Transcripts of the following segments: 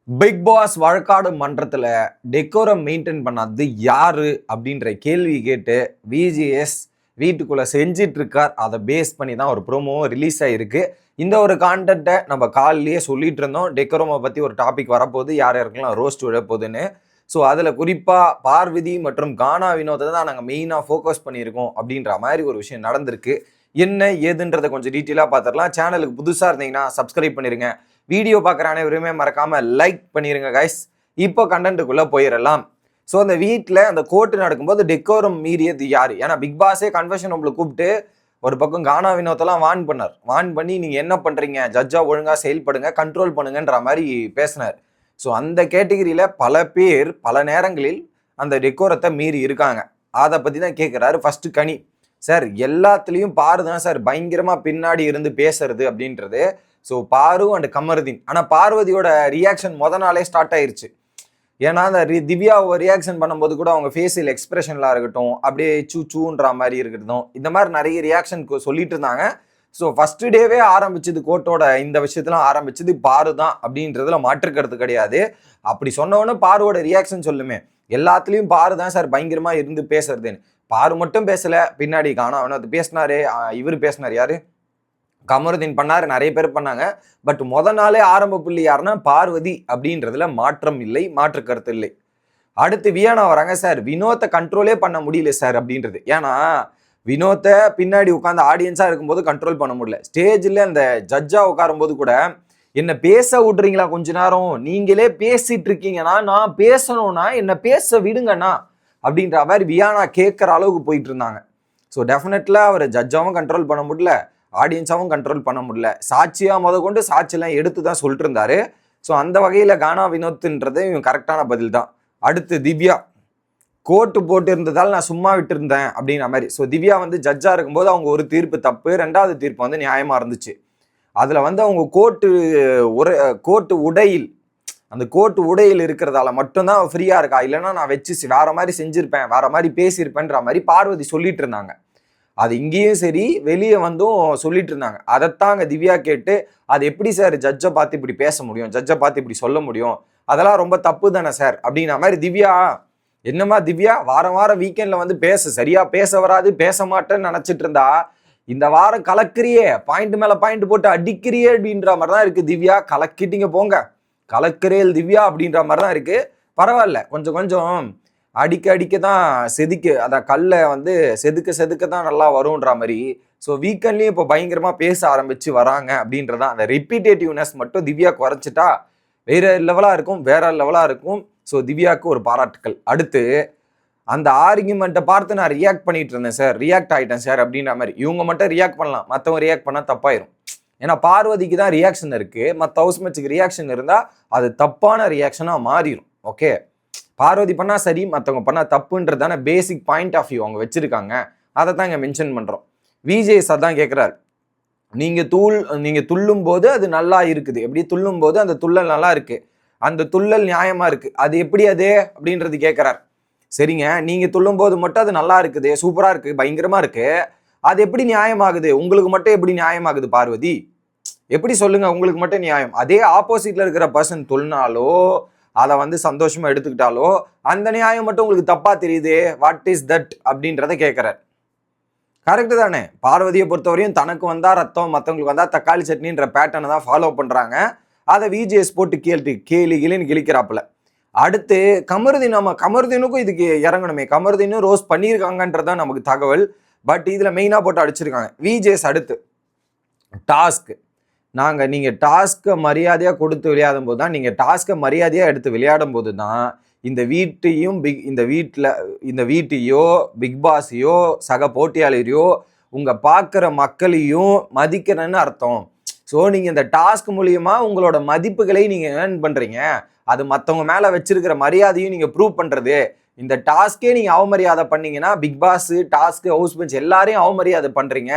Big pass வழக்காடு மன்றத்தில் decorum maintain பண்ணாதது யாரு அப்படின்ற கேள்வி கேட்டு விஜிஎஸ் வீட்டுக்குள்ளே செஞ்சிட்டு இருக்கார். அதை பேஸ் பண்ணி தான் ஒரு ப்ரோமோவும் ரிலீஸ் ஆகிருக்கு. இந்த ஒரு கான்டென்ட்டை நம்ம காலையிலேயே சொல்லிட்டு இருந்தோம். டெக்கோரமை பற்றி ஒரு டாபிக் வரப்போகுது, யார் யாருக்கெல்லாம் ரோஸ்ட் விழப்போகுதுன்னு. ஸோ அதில் குறிப்பாக பார்வதி மற்றும் கானா வினோத்தை தான் நாங்கள் மெயினாக ஃபோக்கஸ் பண்ணியிருக்கோம் அப்படின்ற மாதிரி ஒரு விஷயம் நடந்திருக்கு. என்ன ஏதுன்றதை கொஞ்சம் டீட்டெயிலாக பார்த்துடலாம். சேனலுக்கு புதுசாக இருந்தீங்கன்னா சப்ஸ்கிரைப் பண்ணிடுங்க. வீடியோ பார்க்குற அனைவருமே மறக்காமல் லைக் பண்ணிடுங்க கைஸ். இப்போ கண்டென்ட்டுக்குள்ளே போயிடலாம். ஸோ அந்த வீட்டில் அந்த கோர்ட்டு நடக்கும்போது டெக்கோரம் மீறியது யார்? ஏன்னா பிக் பாஸே கன்வென்ஷன் உங்களை கூப்பிட்டு ஒரு பக்கம் கானா வினோத்தெல்லாம் வார்ன் பண்ணி நீங்கள் என்ன பண்ணுறீங்க, ஜட்ஜாக ஒழுங்காக செயல்படுங்க, கண்ட்ரோல் பண்ணுங்கன்ற மாதிரி பேசினார். ஸோ அந்த கேட்டகிரியில் பல பேர் பல நேரங்களில் அந்த டெக்கோரத்தை மீறி இருக்காங்க. அதை பற்றி தான் கேட்குறாரு. ஃபஸ்ட்டு கனி சார், எல்லாத்துலேயும் பாரு தான் சார் பயங்கரமாக பின்னாடி இருந்து பேசுறது அப்படின்றது. ஸோ பாரு அண்ட் கமருதீன். ஆனால் பார்வதியோட ரியாக்ஷன் நாளே ஸ்டார்ட் ஆயிடுச்சு. ஏன்னா அந்த திவ்யாவை ரியாக்ஷன் பண்ணும்போது கூட அவங்க ஃபேஷியல் எக்ஸ்பிரஷன்லாம் இருக்கட்டும், அப்படியே சூன்ற மாதிரி இருக்கட்டும், இந்த மாதிரி நிறைய ரியாக்ஷன் சொல்லிட்டு இருந்தாங்க. ஸோ ஃபர்ஸ்ட் டேவே ஆரம்பிச்சது கோர்ட்டோட இந்த விஷயத்தெல்லாம் ஆரம்பிச்சது பாரு தான் அப்படின்றதுல மாற்றுக்கிறது கிடையாது. அப்படி சொன்னவொன்னே பாருவோட ரியாக்ஷன் சொல்லுமே, எல்லாத்துலேயும் பாரு தான் சார் பயங்கரமா இருந்து பேசுறதுன்னு. பாரு மட்டும் பேசல, பின்னாடி காணா அது பேசினாரு, இவர் பேசினார், யாரு கமருதீன் பண்ணாரு, நிறைய பேர் பண்ணாங்க. பட் நாளே ஆரம்ப புள்ளி யாருன்னா பார்வதி அப்படின்றதுல மாற்றம் இல்லை, மாற்று கருத்து இல்லை. அடுத்து வியானா வராங்க. சார் வினோத்தை கண்ட்ரோலே பண்ண முடியல சார் அப்படின்றது. ஏன்னா வினோத்தை பின்னாடி உட்காந்து ஆடியன்ஸா இருக்கும்போது கண்ட்ரோல் பண்ண முடியல. ஸ்டேஜில் அந்த ஜட்ஜா உட்காரும் போது கூட என்ன பேச விடுறீங்களா கொஞ்ச நேரம், நீங்களே பேசிட்டு இருக்கீங்கன்னா நான் பேசணும்னா என்ன பேச விடுங்கண்ணா அப்படின்ற மாதிரி வியானா கேட்குற அளவுக்கு போயிட்டு இருந்தாங்க. ஸோ டெஃபினெட்லா அவர் ஜட்ஜாவும் கண்ட்ரோல் பண்ண முடியல, ஆடியன்ஸாவும் கண்ட்ரோல் பண்ண முடியல. சாட்சியாக கொண்டு சாட்சியெல்லாம் எடுத்து தான் சொல்லிட்டு இருந்தாரு. ஸோ அந்த வகையில் கானா வினோத்ன்றது இவங்க கரெக்டான பதில் தான். அடுத்து திவ்யா, கோர்ட்டு போட்டு இருந்ததால் நான் சும்மா விட்டுருந்தேன் அப்படின்ற மாதிரி. ஸோ திவ்யா ஜட்ஜாக இருக்கும்போது அவங்க ஒரு தீர்ப்பு தப்பு, ரெண்டாவது தீர்ப்பு நியாயமாக இருந்துச்சு. அதில் அவங்க கோர்ட்டு உடையில், அந்த கோர்ட்டு உடையில் இருக்கிறதால மட்டும்தான் ஃப்ரீயாக இருக்கா, இல்லைன்னா நான் வச்சு வேற மாதிரி செஞ்சிருப்பேன், வேற மாதிரி பேசியிருப்பேன்ற மாதிரி பார்வதி சொல்லிட்டு இருந்தாங்க. அது இங்கேயும் சரி வெளியே சொல்லிட்டு இருந்தாங்க. அதைத்தாங்க திவ்யா கேட்டு, அது எப்படி சார் ஜட்ஜை பார்த்து இப்படி பேச முடியும், ஜட்ஜை பார்த்து இப்படி சொல்ல முடியும், அதெல்லாம் ரொம்ப தப்பு தானே சார் அப்படின்ற மாதிரி. திவ்யா என்னமா திவ்யா, வாரம் வீக்கெண்ட்ல பேச சரியா பேச வராது, பேச மாட்டேன்னு நினைச்சிட்டு இருந்தா இந்த வாரம் கலக்கிறியே, பாயிண்ட் மேல பாயிண்ட் போட்டு அடிக்கிறியே அப்படின்ற மாதிரி தான் இருக்கு. திவ்யா கலக்கிட்டீங்க போங்க, கலக்கிறேல் திவ்யா அப்படின்ற மாதிரி தான் இருக்கு. பரவாயில்ல, கொஞ்சம் அடிக்க தான் அந்த கல்லை செதுக்க தான் நல்லா வரும்ன்ற மாதிரி. ஸோ வீக்கெண்ட்லேயும் இப்போ பயங்கரமாக பேச ஆரம்பிச்சு வராங்க அப்படின்றதான். அந்த ரிப்பீட்டேட்டிவ்னஸ் மட்டும் திவ்யா குறைச்சிட்டா வேற லெவலாக இருக்கும். ஸோ திவ்யாவுக்கு ஒரு பாராட்டுக்கள். அடுத்து அந்த ஆர்கியூமெண்ட்டை பார்த்து நான் ரியாக்ட் ஆகிட்டேன் சார் அப்படின்ற மாதிரி. இவங்க மட்டும் ரியாக்ட் பண்ணலாம், மற்றவங்க ரியாக்ட் பண்ணால் தப்பாயிரும். ஏன்னா பார்வதிக்கு தான் ரியாக்ஷன் இருக்குது, மற்ற ஹவுஸ்மேட்ஸுக்கு ரியாக்ஷன் இருந்தால் அது தப்பான ரியாக்ஷனாக மாறிடும். ஓகே, பார்வதி பண்ணால் சரி, மற்றவங்க பண்ணால் தப்புன்றதான பேசிக் பாயிண்ட் ஆஃப் வியூ அவங்க வச்சுருக்காங்க. அதை தான் இங்கே மென்ஷன் பண்ணுறோம். விஜேஎஸ் அதான் கேட்குறாரு, நீங்கள் துள்ளும் போது அது நல்லா இருக்குது, எப்படி துள்ளும் போது அந்த துள்ளல் நல்லா இருக்குது, அந்த துள்ளல் நியாயமாக இருக்குது, அது எப்படி அது அப்படின்றது கேட்குறாரு. சரிங்க, நீங்கள் துள்ளும் போது மட்டும் அது நல்லா இருக்குது, சூப்பராக இருக்குது, பயங்கரமாக இருக்குது, அது எப்படி நியாயமாகுது? உங்களுக்கு மட்டும் எப்படி நியாயமாகுது பார்வதி? எப்படி சொல்லுங்க, உங்களுக்கு மட்டும் நியாயம்? அதே ஆப்போசிட்ல இருக்கிற பர்சன் துள்ளினாலோ அதை சந்தோஷமா எடுத்துக்கிட்டாலோ அந்த நியாயம் மட்டும் உங்களுக்கு தப்பா தெரியுது, வாட் இஸ் தட் அப்படின்றத கேட்கிறார். கரெக்டு தானே? பார்வதியை பொறுத்தவரையும் தனக்கு வந்தா ரத்தம், மற்றவங்களுக்கு வந்தா தக்காளி சட்னின்ற பேட்டர்னை தான் ஃபாலோ பண்றாங்க. அதை விஜிஎஸ் போட்டு கேலின்னு கிழிக்கிறாப்புல. அடுத்து கமருதீனுக்கும் இதுக்கு இறங்கணுமே, கமருதீனும் ரோஸ் பண்ணியிருக்காங்கன்றதான் நமக்கு தகவல். பட் இதுல மெயினா போட்டு அடிச்சிருக்காங்க விஜிஎஸ். அடுத்து டாஸ்க், நீங்கள் டாஸ்க்கை மரியாதையாக கொடுத்து விளையாடும் போது தான், நீங்கள் டாஸ்க்கை மரியாதையாக எடுத்து விளையாடும் போது தான் இந்த வீட்டையோ பிக் பாஸையோ சக போட்டியாளரையோ உங்கள் பார்க்குற மக்களையும் மதிக்கிறேன்னு அர்த்தம். ஸோ நீங்கள் இந்த டாஸ்க் மூலியமா உங்களோட மதிப்புகளை நீங்கள் ஏர்ன் பண்ணுறீங்க. அது மற்றவங்க மேலே வச்சிருக்கிற மரியாதையும் நீங்கள் ப்ரூவ் பண்ணுறது. இந்த டாஸ்கே நீங்கள் அவமரியாதை பண்ணீங்கன்னா பிக் பாஸ், டாஸ்க்கு, ஹவுஸ் பெஞ்ச் எல்லாரையும் அவமரியாதை பண்ணுறீங்க.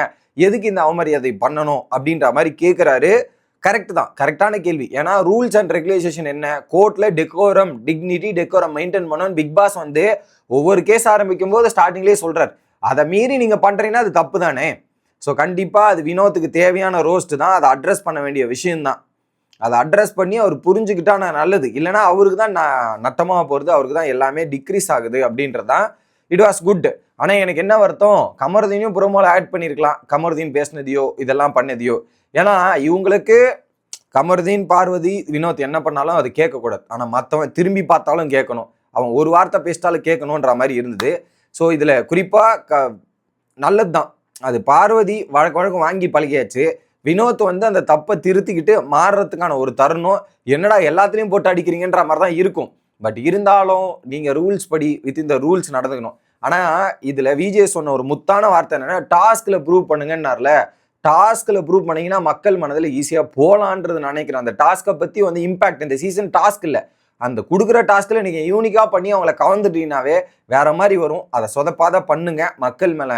எதுக்கு இந்த அவமரியாதை பண்ணணும் அப்படின்ற மாதிரி கேட்குறாரு. கரெக்ட் தான், கரெக்டான கேள்வி. ஏன்னா ரூல்ஸ் அண்ட் ரெகுலேஷன் என்ன, கோர்ட்ல டெக்கோரம், டிக்னிட்டி, டெக்கோரம் மெயின்டைன் பண்ணணும். பிக் பாஸ் ஒவ்வொரு கேஸ் ஆரம்பிக்கும் போது ஸ்டார்டிங்லேயே சொல்றாரு, அதை மீறி நீங்க பண்றீங்கன்னா அது தப்பு தானே. ஸோ கண்டிப்பா அது வினோத்துக்கு தேவையான ரோஸ்ட் தான், அதை அட்ரஸ் பண்ண வேண்டிய விஷயம்தான். அதை அட்ரஸ் பண்ணி அவர் புரிஞ்சுக்கிட்டா நான் நல்லது, இல்லைனா அவருக்கு தான் நட்டமாக போகிறது, அவருக்கு தான் எல்லாமே டிக்ரீஸ் ஆகுது அப்படின்றதான். It was good. ஆனால் எனக்கு என்ன வருத்தம், கமருதீனையும் ப்ரோமோல ஆட் பண்ணியிருக்கலாம், கமருதீன் பேசினதையோ இதெல்லாம் பண்ணதையோ. ஏன்னா இவங்களுக்கு கமருதீன், பார்வதி, வினோத் என்ன பண்ணாலும் அது கேட்கக்கூடாது, ஆனால் மற்றவன் திரும்பி பார்த்தாலும் கேட்கணும், அவன் ஒரு வார்த்தை பேசிட்டாலும் கேட்கணுன்ற மாதிரி இருந்தது. ஸோ இதில் குறிப்பாக நல்லது தான், அது பார்வதி வழக்கம் வாங்கி பழகியாச்சு. வினோத் வந்து அந்த தப்பை திருத்திக்கிட்டு மாறுறதுக்கான ஒரு தருணம், என்னடா எல்லாத்துலேயும் போட்டு அடிக்கிறீங்கன்ற மாதிரி தான் இருக்கும். பட் இருந்தாலும் நீங்கள் ரூல்ஸ் படி வித்தின் த ரூல்ஸ் நடந்துக்கணும். ஆனால் இதில் விஜய் சொன்ன ஒரு முத்தான வார்த்தை என்னன்னா, டாஸ்கில் ப்ரூவ் பண்ணுங்கன்னார்ல, டாஸ்கில் ப்ரூவ் பண்ணீங்கன்னா மக்கள் மனதில் ஈஸியாக போகலான்றது நினைக்கிறேன். அந்த டாஸ்க்கை பற்றி வந்து இம்பாக்ட் இந்த சீசன் டாஸ்க் இல்லை, அந்த கொடுக்குற டாஸ்கில் நீங்கள் யூனிக்காக பண்ணி அவங்கள கவர்ந்துட்டீங்கன்னாவே வேற மாதிரி வரும். அதை சொதப்பாத பண்ணுங்க, மக்கள் மேலே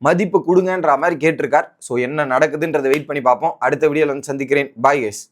மதிப்பு கொடுங்கன்ற மாதிரி கேட்டிருக்கார். ஸோ என்ன நடக்குதுன்றதை வெயிட் பண்ணி பார்ப்போம். அடுத்த வீடியோவில் வந்து சந்திக்கிறேன். Bye guys.